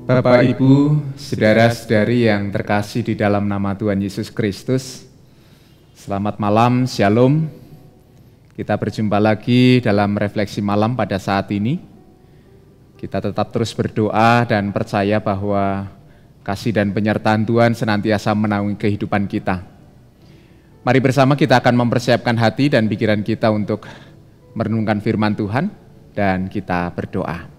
Bapak, Ibu, saudara-saudari yang terkasih di dalam nama Tuhan Yesus Kristus, selamat malam, Shalom. Kita berjumpa lagi dalam refleksi malam pada saat ini. Kita tetap terus berdoa dan percaya bahwa kasih dan penyertaan Tuhan senantiasa menaungi kehidupan kita. Mari bersama kita akan mempersiapkan hati dan pikiran kita untuk merenungkan firman Tuhan dan kita berdoa.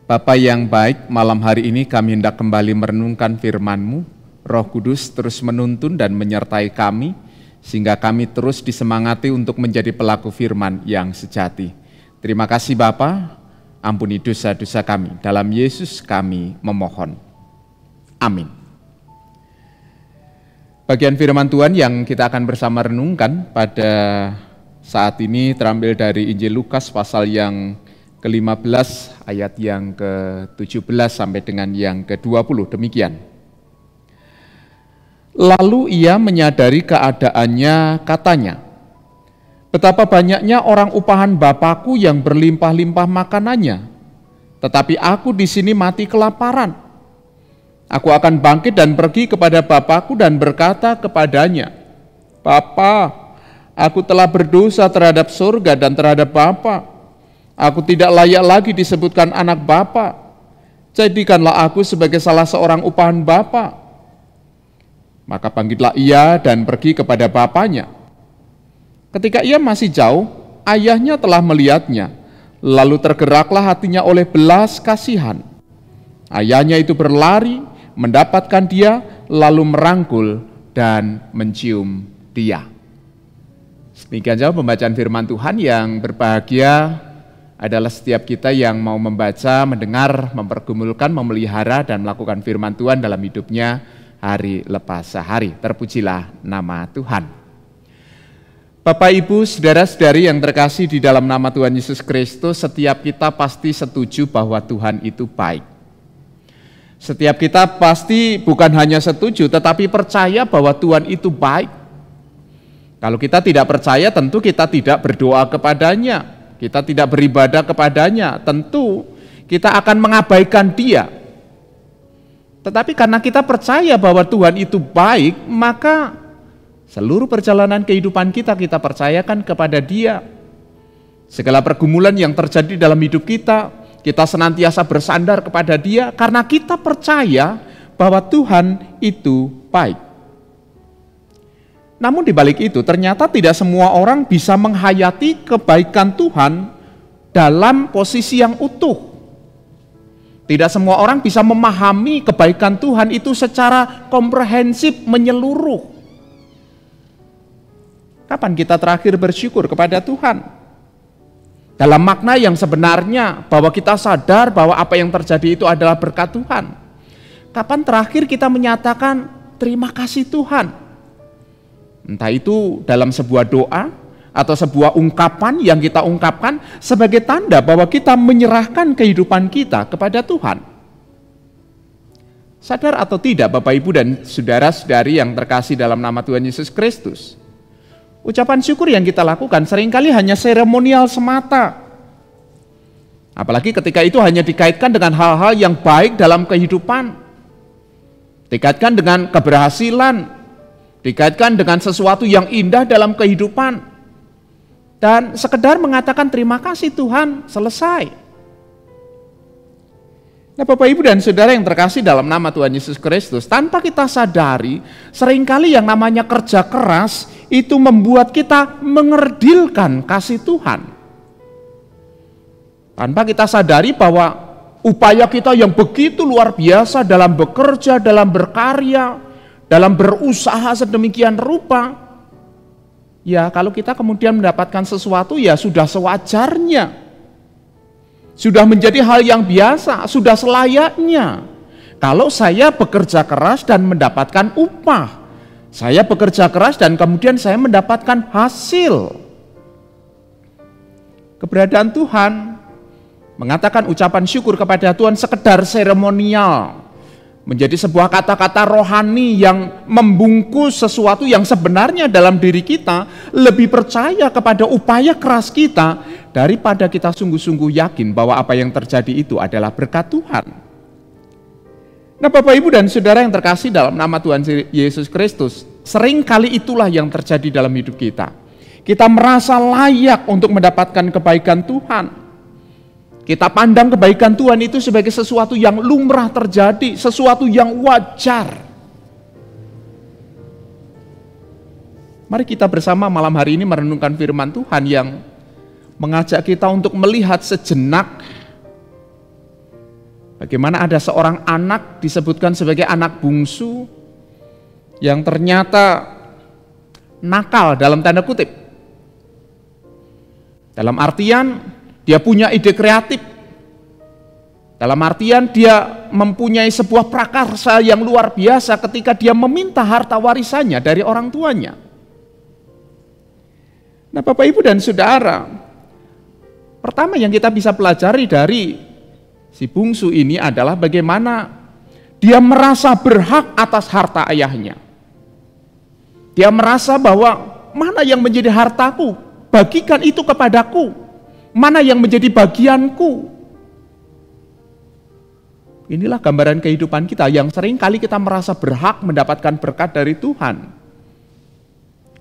Bapa yang baik, malam hari ini kami hendak kembali merenungkan firman-Mu. Roh Kudus terus menuntun dan menyertai kami, sehingga kami terus disemangati untuk menjadi pelaku firman yang sejati. Terima kasih Bapa, ampuni dosa-dosa kami. Dalam Yesus kami memohon. Amin. Bagian firman Tuhan yang kita akan bersama renungkan pada saat ini terambil dari Injil Lukas pasal yang ke-15 ayat yang ke-17 sampai dengan yang ke-20, demikian. Lalu ia menyadari keadaannya, katanya, betapa banyaknya orang upahan Bapakku yang berlimpah-limpah makanannya, tetapi aku di sini mati kelaparan. Aku akan bangkit dan pergi kepada Bapakku dan berkata kepadanya, Bapa, aku telah berdosa terhadap surga dan terhadap Bapa. Aku tidak layak lagi disebutkan anak Bapa. Jadikanlah aku sebagai salah seorang upahan Bapa. Maka bangkitlah ia dan pergi kepada bapaknya. Ketika ia masih jauh, ayahnya telah melihatnya. Lalu tergeraklah hatinya oleh belas kasihan. Ayahnya itu berlari, mendapatkan dia, lalu merangkul dan mencium dia. Demikian jauh pembacaan firman Tuhan. Yang berbahagia adalah setiap kita yang mau membaca, mendengar, mempergumulkan, memelihara, dan melakukan firman Tuhan dalam hidupnya hari lepas hari. Terpujilah nama Tuhan. Bapak, Ibu, saudara-saudari yang terkasih di dalam nama Tuhan Yesus Kristus, setiap kita pasti setuju bahwa Tuhan itu baik. Setiap kita pasti bukan hanya setuju, tetapi percaya bahwa Tuhan itu baik. Kalau kita tidak percaya, tentu kita tidak berdoa kepadanya. Kita tidak beribadah kepadanya, tentu kita akan mengabaikan dia. Tetapi karena kita percaya bahwa Tuhan itu baik, maka seluruh perjalanan kehidupan kita percayakan kepada dia. Segala pergumulan yang terjadi dalam hidup kita senantiasa bersandar kepada dia karena kita percaya bahwa Tuhan itu baik. Namun di balik itu ternyata tidak semua orang bisa menghayati kebaikan Tuhan dalam posisi yang utuh. Tidak semua orang bisa memahami kebaikan Tuhan itu secara komprehensif, menyeluruh. Kapan kita terakhir bersyukur kepada Tuhan? Dalam makna yang sebenarnya, bahwa kita sadar bahwa apa yang terjadi itu adalah berkat Tuhan. Kapan terakhir kita menyatakan terima kasih Tuhan? Entah itu dalam sebuah doa atau sebuah ungkapan yang kita ungkapkan sebagai tanda bahwa kita menyerahkan kehidupan kita kepada Tuhan. Sadar atau tidak Bapak, Ibu, dan saudara-saudari yang terkasih dalam nama Tuhan Yesus Kristus, ucapan syukur yang kita lakukan seringkali hanya seremonial semata. Apalagi ketika itu hanya dikaitkan dengan hal-hal yang baik dalam kehidupan, dikaitkan dengan keberhasilan, dikaitkan dengan sesuatu yang indah dalam kehidupan, dan sekedar mengatakan terima kasih Tuhan, selesai. Nah Bapak, Ibu, dan saudara yang terkasih dalam nama Tuhan Yesus Kristus, tanpa kita sadari, seringkali yang namanya kerja keras itu membuat kita mengerdilkan kasih Tuhan. Tanpa kita sadari bahwa upaya kita yang begitu luar biasa dalam bekerja, dalam berkarya, dalam berusaha sedemikian rupa, ya kalau kita kemudian mendapatkan sesuatu ya sudah sewajarnya, sudah menjadi hal yang biasa, sudah selayaknya. Kalau saya bekerja keras dan mendapatkan upah, saya bekerja keras dan kemudian saya mendapatkan hasil. Keberadaan Tuhan, mengatakan ucapan syukur kepada Tuhan sekedar seremonial, menjadi sebuah kata-kata rohani yang membungkus sesuatu yang sebenarnya dalam diri kita, lebih percaya kepada upaya keras kita daripada kita sungguh-sungguh yakin bahwa apa yang terjadi itu adalah berkat Tuhan. Nah, Bapak Ibu dan Saudara yang terkasih dalam nama Tuhan Yesus Kristus, seringkali itulah yang terjadi dalam hidup kita. Kita merasa layak untuk mendapatkan kebaikan Tuhan. Kita pandang kebaikan Tuhan itu sebagai sesuatu yang lumrah terjadi, sesuatu yang wajar. Mari kita bersama malam hari ini merenungkan firman Tuhan yang mengajak kita untuk melihat sejenak bagaimana ada seorang anak disebutkan sebagai anak bungsu yang ternyata nakal dalam tanda kutip. Dalam artian dia punya ide kreatif. Dalam artian dia mempunyai sebuah prakarsa yang luar biasa ketika dia meminta harta warisannya dari orang tuanya. Nah, Bapak Ibu dan Saudara, pertama yang kita bisa pelajari dari si bungsu ini adalah bagaimana dia merasa berhak atas harta ayahnya. Dia merasa bahwa mana yang menjadi hartaku, bagikan itu kepadaku. Mana yang menjadi bagianku? Inilah gambaran kehidupan kita yang sering kali kita merasa berhak mendapatkan berkat dari Tuhan.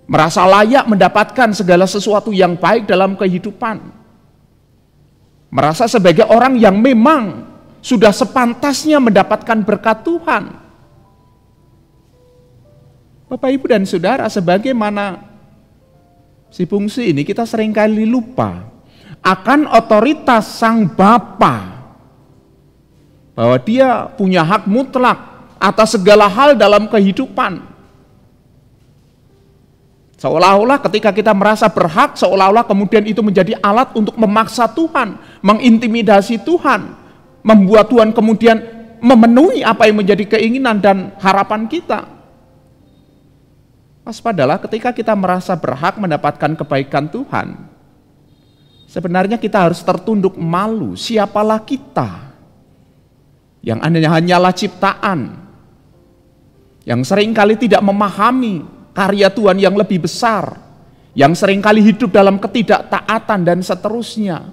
Merasa layak mendapatkan segala sesuatu yang baik dalam kehidupan. Merasa sebagai orang yang memang sudah sepantasnya mendapatkan berkat Tuhan. Bapak, Ibu, dan Saudara, sebagaimana si bungsu ini kita seringkali lupa akan otoritas sang Bapa, bahwa dia punya hak mutlak atas segala hal dalam kehidupan. Seolah-olah ketika kita merasa berhak, seolah-olah kemudian itu menjadi alat untuk memaksa Tuhan, mengintimidasi Tuhan, membuat Tuhan kemudian memenuhi apa yang menjadi keinginan dan harapan kita. Waspadalah ketika kita merasa berhak mendapatkan kebaikan Tuhan, sebenarnya kita harus tertunduk malu. Siapalah kita yang hanyalah ciptaan, yang seringkali tidak memahami karya Tuhan yang lebih besar, yang seringkali hidup dalam ketidaktaatan dan seterusnya.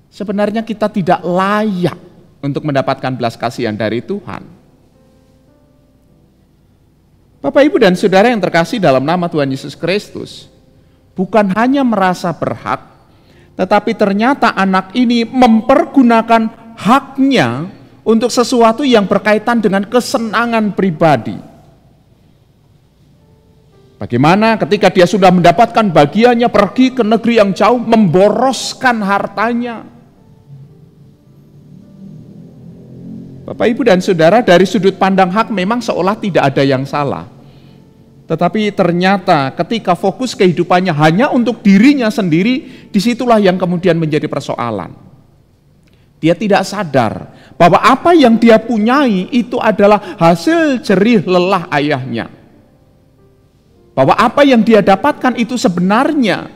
Sebenarnya kita tidak layak untuk mendapatkan belas kasihan dari Tuhan. Bapak, Ibu, dan Saudara yang terkasih dalam nama Tuhan Yesus Kristus, bukan hanya merasa berhak, tetapi ternyata anak ini mempergunakan haknya untuk sesuatu yang berkaitan dengan kesenangan pribadi. Bagaimana ketika dia sudah mendapatkan bagiannya, pergi ke negeri yang jauh, memboroskan hartanya. Bapak, Ibu, dan Saudara, dari sudut pandang hak memang seolah tidak ada yang salah. Tetapi ternyata ketika fokus kehidupannya hanya untuk dirinya sendiri, disitulah yang kemudian menjadi persoalan. Dia tidak sadar bahwa apa yang dia punyai itu adalah hasil jerih lelah ayahnya. Bahwa apa yang dia dapatkan itu sebenarnya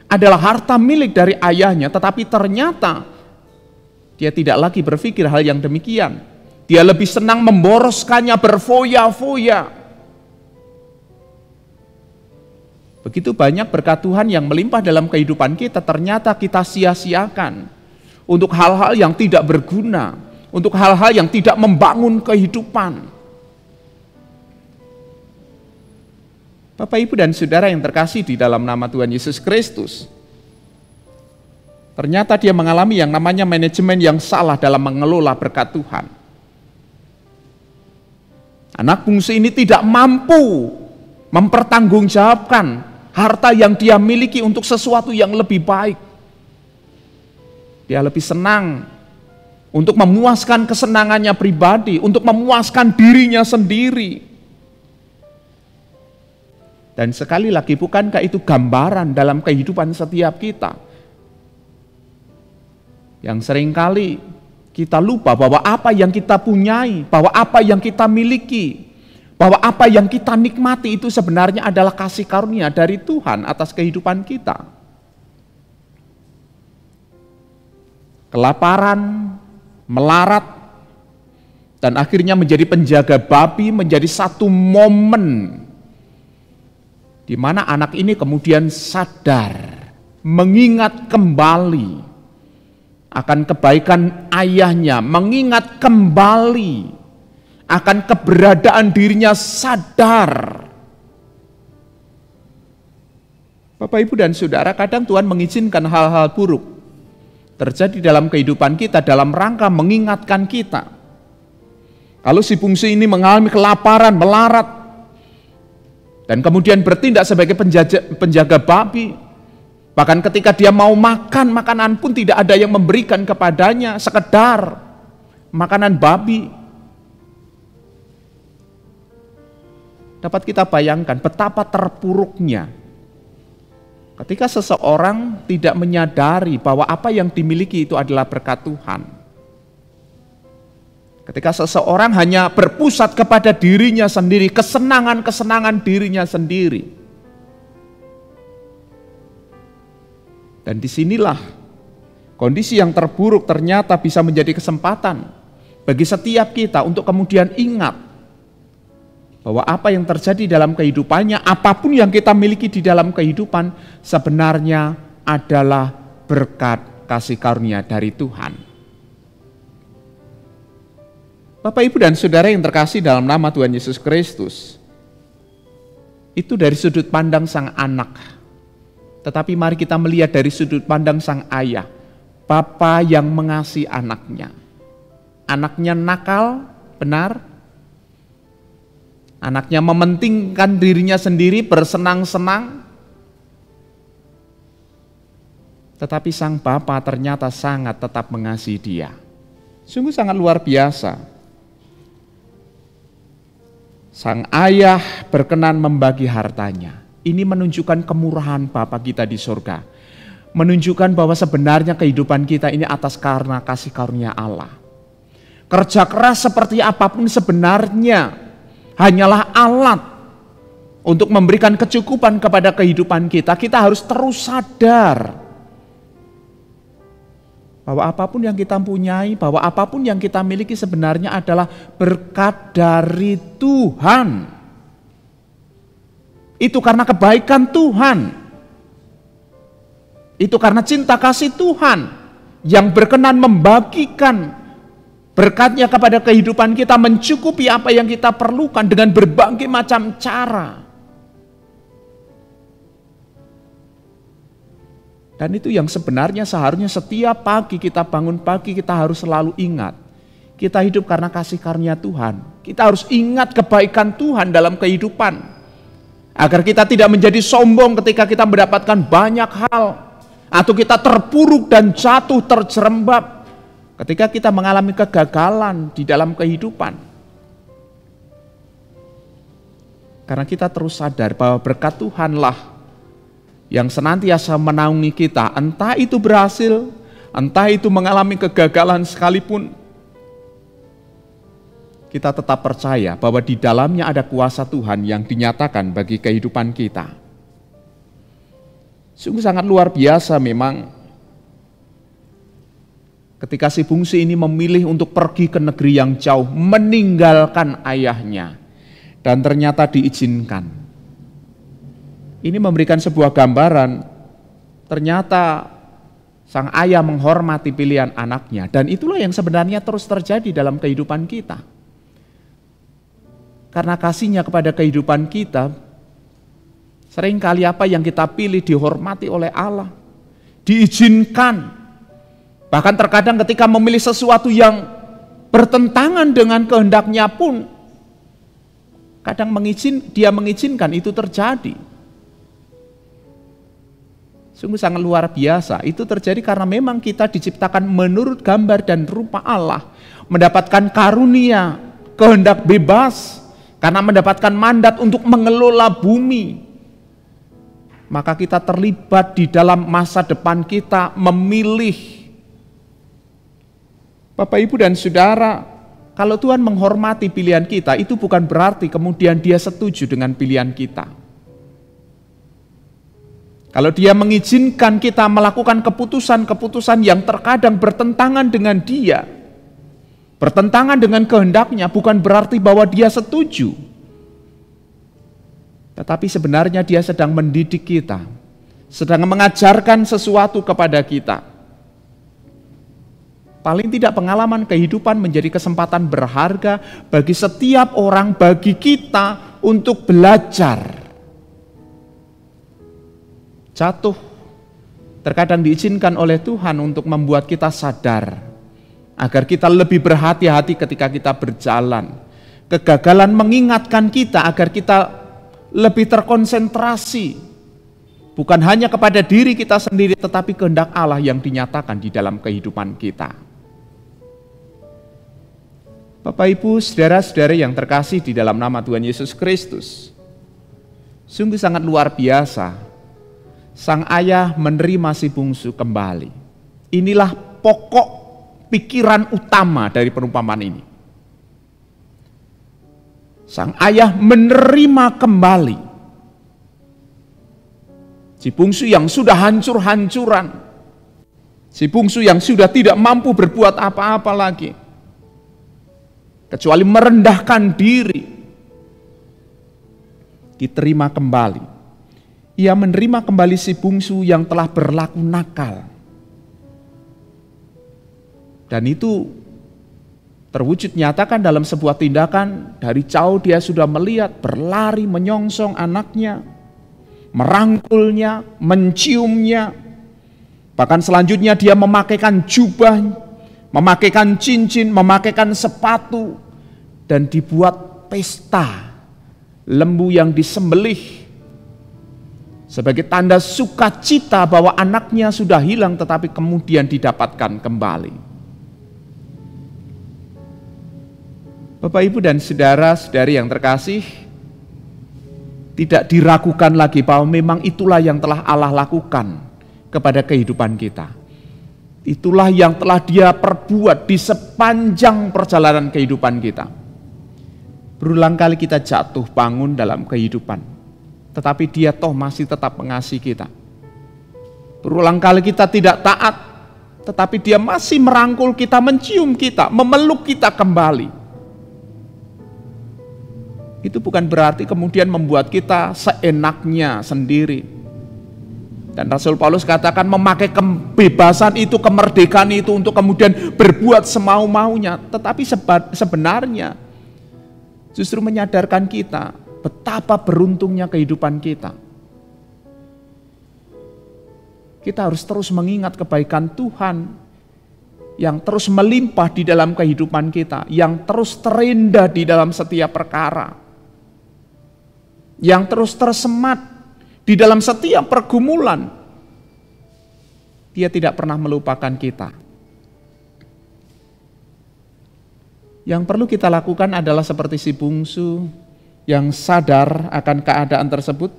adalah harta milik dari ayahnya, tetapi ternyata dia tidak lagi berpikir hal yang demikian. Dia lebih senang memboroskannya, berfoya-foya. Begitu banyak berkat Tuhan yang melimpah dalam kehidupan kita, ternyata kita sia-siakan untuk hal-hal yang tidak berguna, untuk hal-hal yang tidak membangun kehidupan. Bapak, Ibu, dan Saudara yang terkasih di dalam nama Tuhan Yesus Kristus, ternyata dia mengalami yang namanya manajemen yang salah dalam mengelola berkat Tuhan. Anak bungsu ini tidak mampu mempertanggungjawabkan harta yang dia miliki untuk sesuatu yang lebih baik. Dia lebih senang untuk memuaskan kesenangannya pribadi, untuk memuaskan dirinya sendiri. Dan sekali lagi, bukankah itu gambaran dalam kehidupan setiap kita? Yang seringkali kita lupa bahwa apa yang kita punyai, bahwa apa yang kita miliki, bahwa apa yang kita nikmati itu sebenarnya adalah kasih karunia dari Tuhan atas kehidupan kita. Kelaparan, melarat, Dan akhirnya menjadi penjaga babi, menjadi satu momen di mana anak ini kemudian sadar, mengingat kembali akan kebaikan ayahnya, mengingat kembali akan keberadaan dirinya, sadar. Bapak, Ibu, dan Saudara, kadang Tuhan mengizinkan hal-hal buruk terjadi dalam kehidupan kita dalam rangka mengingatkan kita. Kalau si bungsu ini mengalami kelaparan, melarat, dan kemudian bertindak sebagai penjaga babi, bahkan ketika dia mau makan, makanan pun tidak ada yang memberikan kepadanya, sekedar makanan babi. Dapat kita bayangkan betapa terpuruknya ketika seseorang tidak menyadari bahwa apa yang dimiliki itu adalah berkat Tuhan. Ketika seseorang hanya berpusat kepada dirinya sendiri, kesenangan-kesenangan dirinya sendiri. Dan disinilah kondisi yang terburuk ternyata bisa menjadi kesempatan bagi setiap kita untuk kemudian ingat bahwa apa yang terjadi dalam kehidupannya, apapun yang kita miliki di dalam kehidupan, sebenarnya adalah berkat kasih karunia dari Tuhan. Bapak, Ibu, dan Saudara yang terkasih dalam nama Tuhan Yesus Kristus, itu dari sudut pandang sang anak. Tetapi mari kita melihat dari sudut pandang sang ayah, Bapa yang mengasihi anaknya. Anaknya nakal, benar. Anaknya mementingkan dirinya sendiri, bersenang-senang. Tetapi sang Bapa ternyata sangat tetap mengasihi dia. Sungguh sangat luar biasa. Sang ayah berkenan membagi hartanya. Ini menunjukkan kemurahan Bapa kita di surga. Menunjukkan bahwa sebenarnya kehidupan kita ini atas karena kasih karunia Allah. Kerja keras seperti apapun sebenarnya hanyalah alat untuk memberikan kecukupan kepada kehidupan kita. Kita harus terus sadar bahwa apapun yang kita punyai, bahwa apapun yang kita miliki sebenarnya adalah berkat dari Tuhan. Itu karena kebaikan Tuhan. Itu karena cinta kasih Tuhan yang berkenan membagikan berkatnya kepada kehidupan kita, mencukupi apa yang kita perlukan dengan berbagai macam cara. Dan itu yang sebenarnya seharusnya setiap pagi kita bangun pagi kita harus selalu ingat. Kita hidup karena kasih karunia Tuhan. Kita harus ingat kebaikan Tuhan dalam kehidupan. Agar kita tidak menjadi sombong ketika kita mendapatkan banyak hal. Atau kita terpuruk dan jatuh terjerembab ketika kita mengalami kegagalan di dalam kehidupan. Karena kita terus sadar bahwa berkat Tuhanlah yang senantiasa menaungi kita, entah itu berhasil, entah itu mengalami kegagalan sekalipun, kita tetap percaya bahwa di dalamnya ada kuasa Tuhan yang dinyatakan bagi kehidupan kita. Sungguh sangat luar biasa memang ketika si bungsu ini memilih untuk pergi ke negeri yang jauh, meninggalkan ayahnya, dan ternyata diizinkan. Ini memberikan sebuah gambaran, ternyata sang ayah menghormati pilihan anaknya, dan itulah yang sebenarnya terus terjadi dalam kehidupan kita. Karena kasihnya kepada kehidupan kita, seringkali apa yang kita pilih dihormati oleh Allah, diizinkan. Bahkan terkadang ketika memilih sesuatu yang bertentangan dengan kehendaknya pun, kadang dia mengizinkan itu terjadi. Sungguh sangat luar biasa. Itu terjadi karena memang kita diciptakan menurut gambar dan rupa Allah, mendapatkan karunia, kehendak bebas, karena mendapatkan mandat untuk mengelola bumi. Maka kita terlibat di dalam masa depan kita memilih. Bapak, Ibu, dan Saudara, kalau Tuhan menghormati pilihan kita, itu bukan berarti kemudian Dia setuju dengan pilihan kita. Kalau Dia mengizinkan kita melakukan keputusan-keputusan yang terkadang bertentangan dengan Dia, bertentangan dengan kehendaknya, bukan berarti bahwa dia setuju. Tetapi sebenarnya dia sedang mendidik kita, sedang mengajarkan sesuatu kepada kita. Paling tidak pengalaman kehidupan menjadi kesempatan berharga bagi setiap orang, bagi kita untuk belajar. Jatuh terkadang diizinkan oleh Tuhan untuk membuat kita sadar, agar kita lebih berhati-hati ketika kita berjalan. Kegagalan mengingatkan kita agar kita lebih terkonsentrasi, bukan hanya kepada diri kita sendiri, tetapi kehendak Allah yang dinyatakan di dalam kehidupan kita. Bapak, Ibu, saudara-saudari yang terkasih di dalam nama Tuhan Yesus Kristus, sungguh sangat luar biasa sang ayah menerima si bungsu kembali. Inilah pokok pikiran utama dari perumpamaan ini. Sang ayah menerima kembali si bungsu yang sudah hancur-hancuran, si bungsu yang sudah tidak mampu berbuat apa-apa lagi, kecuali merendahkan diri, diterima kembali. Ia menerima kembali si bungsu yang telah berlaku nakal. Dan itu terwujud nyatakan dalam sebuah tindakan. Dari jauh dia sudah melihat, berlari menyongsong anaknya, merangkulnya, menciumnya. Bahkan selanjutnya dia memakaikan jubah, memakaikan cincin, memakaikan sepatu, dan dibuat pesta lembu yang disembelih sebagai tanda sukacita bahwa anaknya sudah hilang tetapi kemudian didapatkan kembali. Bapak, Ibu, dan saudara-saudari yang terkasih, tidak diragukan lagi bahwa memang itulah yang telah Allah lakukan kepada kehidupan kita. Itulah yang telah Dia perbuat di sepanjang perjalanan kehidupan kita. Berulang kali kita jatuh bangun dalam kehidupan, tetapi Dia toh masih tetap mengasihi kita. Berulang kali kita tidak taat, tetapi Dia masih merangkul kita, mencium kita, memeluk kita kembali. Itu bukan berarti kemudian membuat kita seenaknya sendiri. Dan Rasul Paulus katakan memakai kebebasan itu, kemerdekaan itu untuk kemudian berbuat semau-maunya. Tetapi sebenarnya justru menyadarkan kita betapa beruntungnya kehidupan kita. Kita harus terus mengingat kebaikan Tuhan yang terus melimpah di dalam kehidupan kita, yang terus terindah di dalam setiap perkara, yang terus tersemat di dalam setiap pergumulan. Dia tidak pernah melupakan kita. Yang perlu kita lakukan adalah seperti si bungsu yang sadar akan keadaan tersebut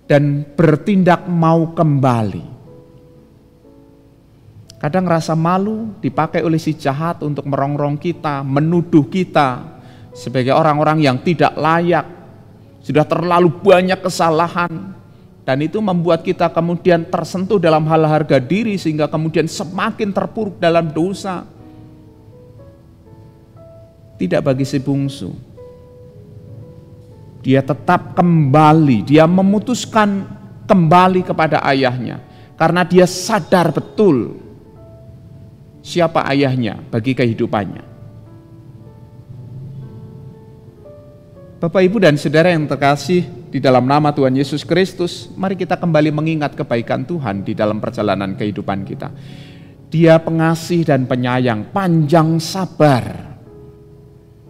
dan bertindak mau kembali. Kadang rasa malu dipakai oleh si jahat untuk merongrong kita, menuduh kita sebagai orang-orang yang tidak layak, sudah terlalu banyak kesalahan, dan itu membuat kita kemudian tersentuh dalam hal harga diri sehingga kemudian semakin terpuruk dalam dosa. Tidak bagi si bungsu. Dia tetap kembali, dia memutuskan kembali kepada ayahnya karena dia sadar betul siapa ayahnya bagi kehidupannya. Bapak, Ibu, dan saudara yang terkasih di dalam nama Tuhan Yesus Kristus, mari kita kembali mengingat kebaikan Tuhan di dalam perjalanan kehidupan kita. Dia pengasih dan penyayang, panjang sabar,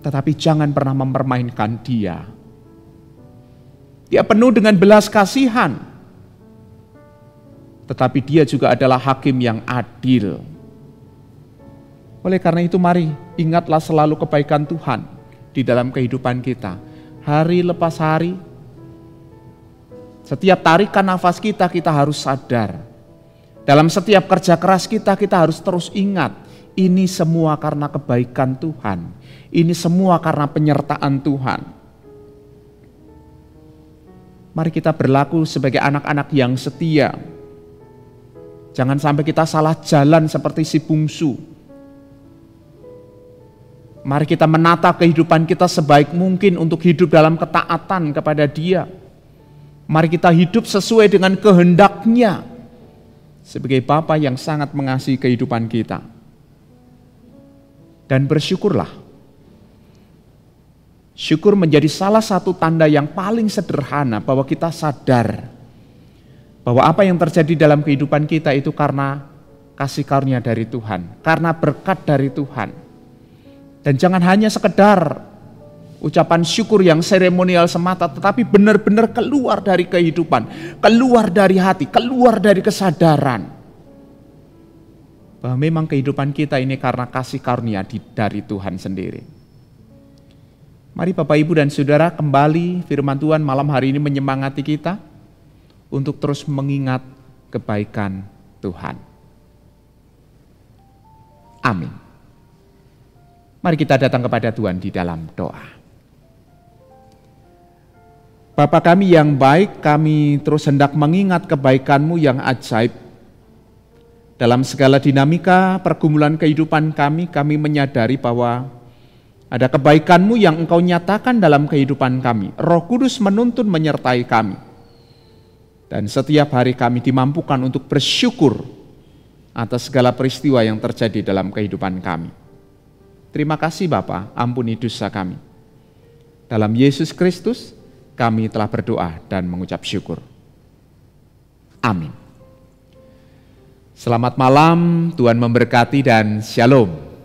tetapi jangan pernah mempermainkan Dia. Dia penuh dengan belas kasihan, tetapi Dia juga adalah hakim yang adil. Oleh karena itu mari ingatlah selalu kebaikan Tuhan di dalam kehidupan kita. Hari lepas hari, setiap tarikan nafas kita harus sadar. Dalam setiap kerja keras kita harus terus ingat, ini semua karena kebaikan Tuhan. Ini semua karena penyertaan Tuhan. Mari kita berlaku sebagai anak-anak yang setia. Jangan sampai kita salah jalan seperti si bungsu. Mari kita menata kehidupan kita sebaik mungkin untuk hidup dalam ketaatan kepada Dia. Mari kita hidup sesuai dengan kehendak-Nya sebagai Bapa yang sangat mengasihi kehidupan kita. Dan bersyukurlah. Syukur menjadi salah satu tanda yang paling sederhana bahwa kita sadar bahwa apa yang terjadi dalam kehidupan kita itu karena kasih karunia dari Tuhan, karena berkat dari Tuhan. Dan jangan hanya sekedar ucapan syukur yang seremonial semata, tetapi benar-benar keluar dari kehidupan, keluar dari hati, keluar dari kesadaran bahwa memang kehidupan kita ini karena kasih karunia dari Tuhan sendiri. Mari Bapak, Ibu, dan Saudara, kembali firman Tuhan malam hari ini menyemangati kita untuk terus mengingat kebaikan Tuhan. Amin. Mari kita datang kepada Tuhan di dalam doa. Bapa kami yang baik, kami terus hendak mengingat kebaikan-Mu yang ajaib. Dalam segala dinamika pergumulan kehidupan kami menyadari bahwa ada kebaikan-Mu yang Engkau nyatakan dalam kehidupan kami. Roh Kudus menuntun menyertai kami. Dan setiap hari kami dimampukan untuk bersyukur atas segala peristiwa yang terjadi dalam kehidupan kami. Terima kasih Bapa, ampuni dosa kami. Dalam Yesus Kristus kami telah berdoa dan mengucap syukur. Amin. Selamat malam, Tuhan memberkati dan shalom.